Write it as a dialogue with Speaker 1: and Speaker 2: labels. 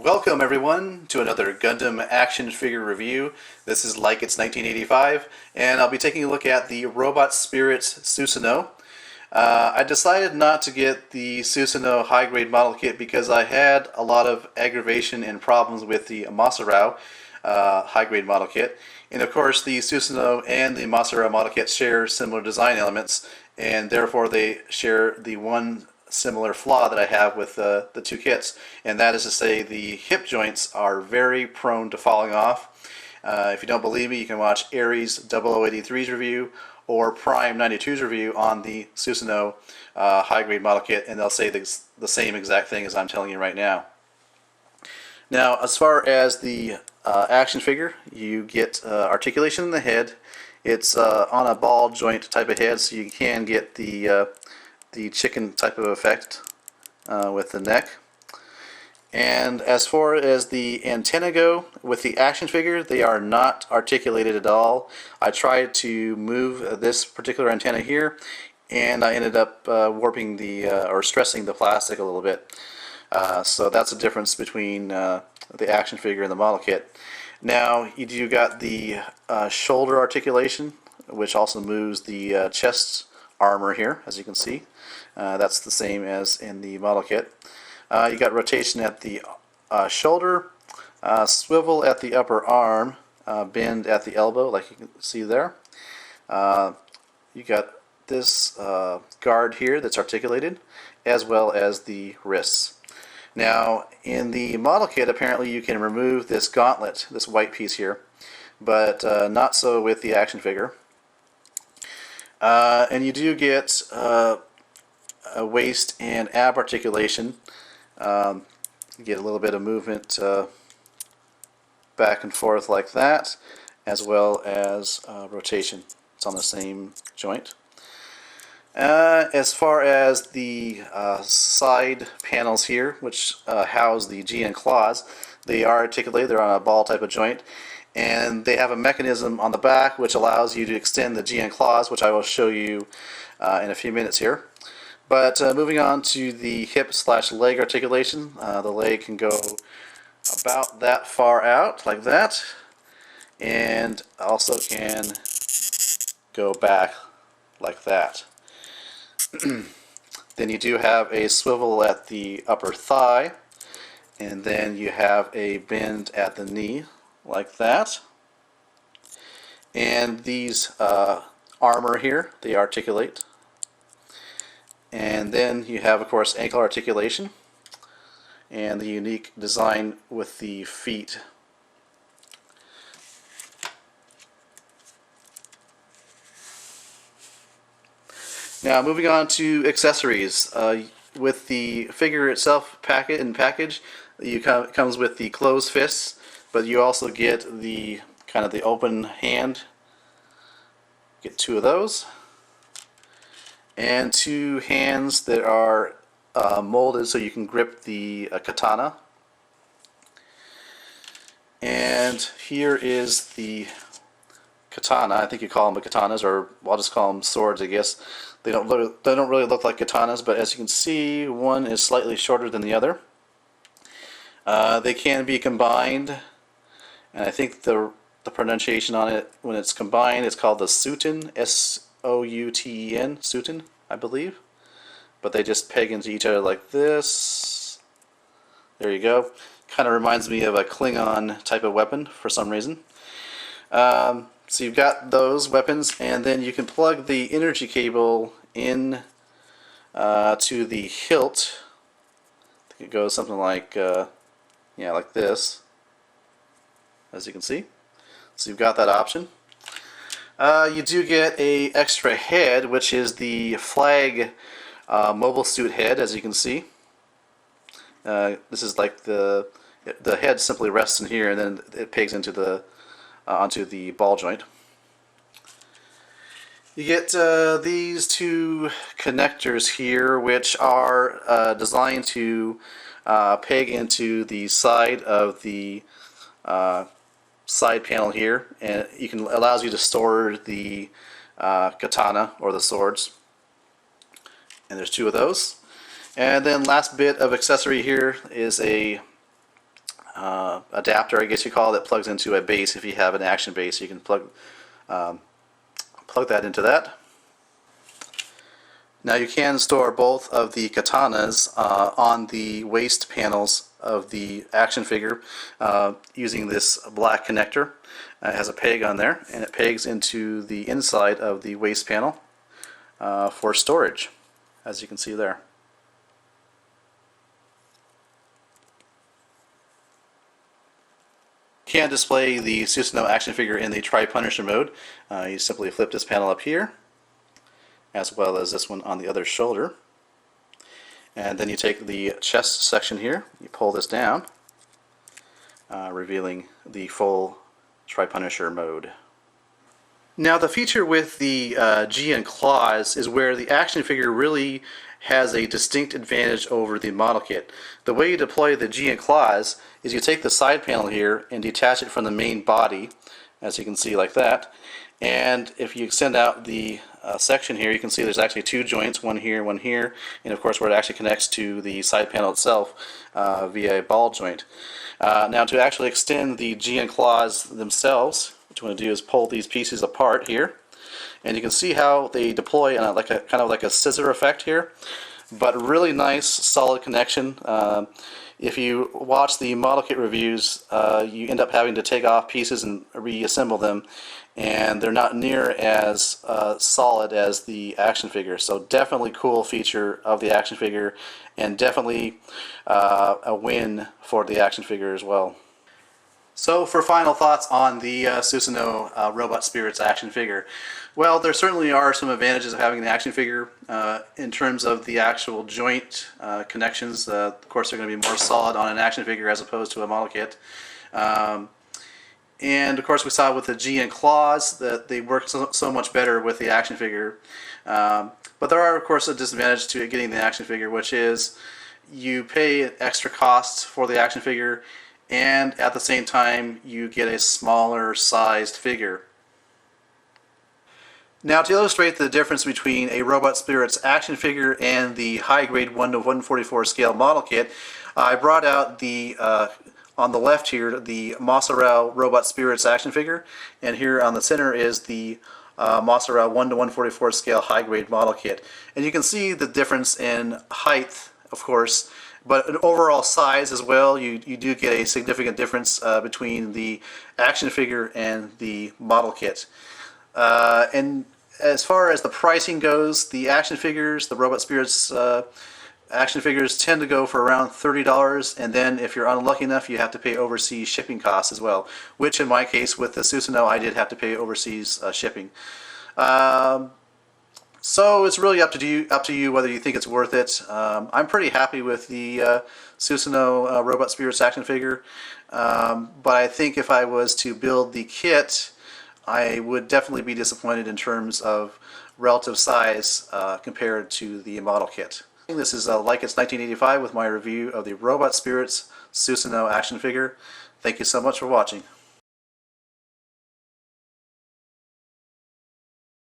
Speaker 1: Welcome everyone to another Gundam action figure review. This is like it's 1985, and I'll be taking a look at the Robot Spirits Susanowo. I decided not to get the Susanowo high-grade model kit because I had a lot of aggravation and problems with the Masarao high-grade model kit. And of course the Susanowo and the Masarao model kit share similar design elements, and therefore they share the one similar flaw that I have with the two kits, and that is to say the hip joints are very prone to falling off. If you don't believe me, you can watch Aries 0083's review or Prime 92's review on the Susanowo high-grade model kit, and they'll say the same exact thing as I'm telling you right now. Now, as far as the action figure, you get articulation in the head. It's on a ball joint type of head, so you can get the chicken type of effect with the neck. And as far as the antenna go, with the action figure, they are not articulated at all. I tried to move this particular antenna here, and I ended up warping or stressing the plastic a little bit. So that's the difference between the action figure and the model kit. Now you got the shoulder articulation, which also moves the chest armor here, as you can see. That's the same as in the model kit. You got rotation at the shoulder, swivel at the upper arm, bend at the elbow, like you can see there. You got this guard here that's articulated, as well as the wrists. Now, in the model kit, apparently you can remove this gauntlet, this white piece here, but not so with the action figure. And you do get a waist and ab articulation. You get a little bit of movement back and forth like that, as well as rotation. It's on the same joint. As far as the side panels here, which house the GN claws, they are articulated. They're on a ball type of joint, and they have a mechanism on the back which allows you to extend the GN claws, which I will show you in a few minutes here. But moving on to the hip/leg articulation, the leg can go about that far out, like that, and also can go back like that. Then you do have a swivel at the upper thigh, and then you have a bend at the knee, like that. And these armor here, they articulate. And then you have, of course, ankle articulation and the unique design with the feet. Now, moving on to accessories. With the figure itself package, comes with the closed fists, but you also get the kind of the open hand. Get two of those. And two hands that are molded so you can grip the katana. And here is the katana. I think you call them katanas, or I'll just call them swords, I guess. They don't really look like katanas, but as you can see, one is slightly shorter than the other. They can be combined, and I think the pronunciation on it when it's combined, it's called the Souten, S-O-U-T-E-N, Souten, I believe. But they just peg into each other like this. There you go. Kind of reminds me of a Klingon type of weapon for some reason. So you've got those weapons, and then you can plug the energy cable in to the hilt. I think it goes something like, yeah, like this, as you can see. So you've got that option. You do get a extra head, which is the flag mobile suit head, as you can see. This is like the head simply rests in here, and then it pegs into the onto the ball joint. You get these two connectors here, which are designed to peg into the side of the side panel here, and allows you to store the katana or the swords. And there's two of those. And then last bit of accessory here is a adapter, I guess you call it, that plugs into a base. If you have an action base, you can plug that into that. Now you can store both of the katanas on the waist panels of the action figure using this black connector. It has a peg on there, and it pegs into the inside of the waist panel for storage, as you can see there. You can display the Susanowo action figure in the Tri-Punisher mode. You simply flip this panel up here, as well as this one on the other shoulder. And then you take the chest section here, you pull this down, revealing the full Tri-Punisher mode. Now the feature with the G and claws is where the action figure really has a distinct advantage over the model kit. The way you deploy the G and claws is you take the side panel here and detach it from the main body, as you can see, like that. And if you extend out the section here, you can see there's actually two joints, one here, and of course where it actually connects to the side panel itself via a ball joint. Now to actually extend the G and claws themselves, what you want to do is pull these pieces apart here, and you can see how they deploy on like a kind of like a scissor effect here, but really nice solid connection. If you watch the model kit reviews, you end up having to take off pieces and reassemble them, and they're not near as solid as the action figure. So definitely cool feature of the action figure, and definitely a win for the action figure as well. So for final thoughts on the Susanowo Robot Spirits action figure. Well, there certainly are some advantages of having an action figure in terms of the actual joint connections. Of course, they're going to be more solid on an action figure as opposed to a model kit. And of course, we saw with the G and claws that they work so much better with the action figure. But there are, of course, a disadvantage to getting the action figure, which is you pay extra costs for the action figure, and at the same time you get a smaller sized figure. Now to illustrate the difference between a Robot Spirits action figure and the high grade 1/144 scale model kit, I brought out the on the left here the Mozzarella Robot Spirits action figure, and here on the center is the Mozzarella 1/144 scale high grade model kit. And you can see the difference in height, of course, but in overall size as well. You do get a significant difference between the action figure and the model kit. And as far as the pricing goes, the action figures, the Robot Spirits action figures tend to go for around $30, and then if you're unlucky enough, you have to pay overseas shipping costs as well, which in my case with the Susanowo I did have to pay overseas shipping. So it's really up to you whether you think it's worth it. I'm pretty happy with the Susanowo Robot Spirits action figure, but I think if I was to build the kit, I would definitely be disappointed in terms of relative size compared to the model kit. This is Like It's 1985 with my review of the Robot Spirits Susanowo action figure. Thank you so much for watching.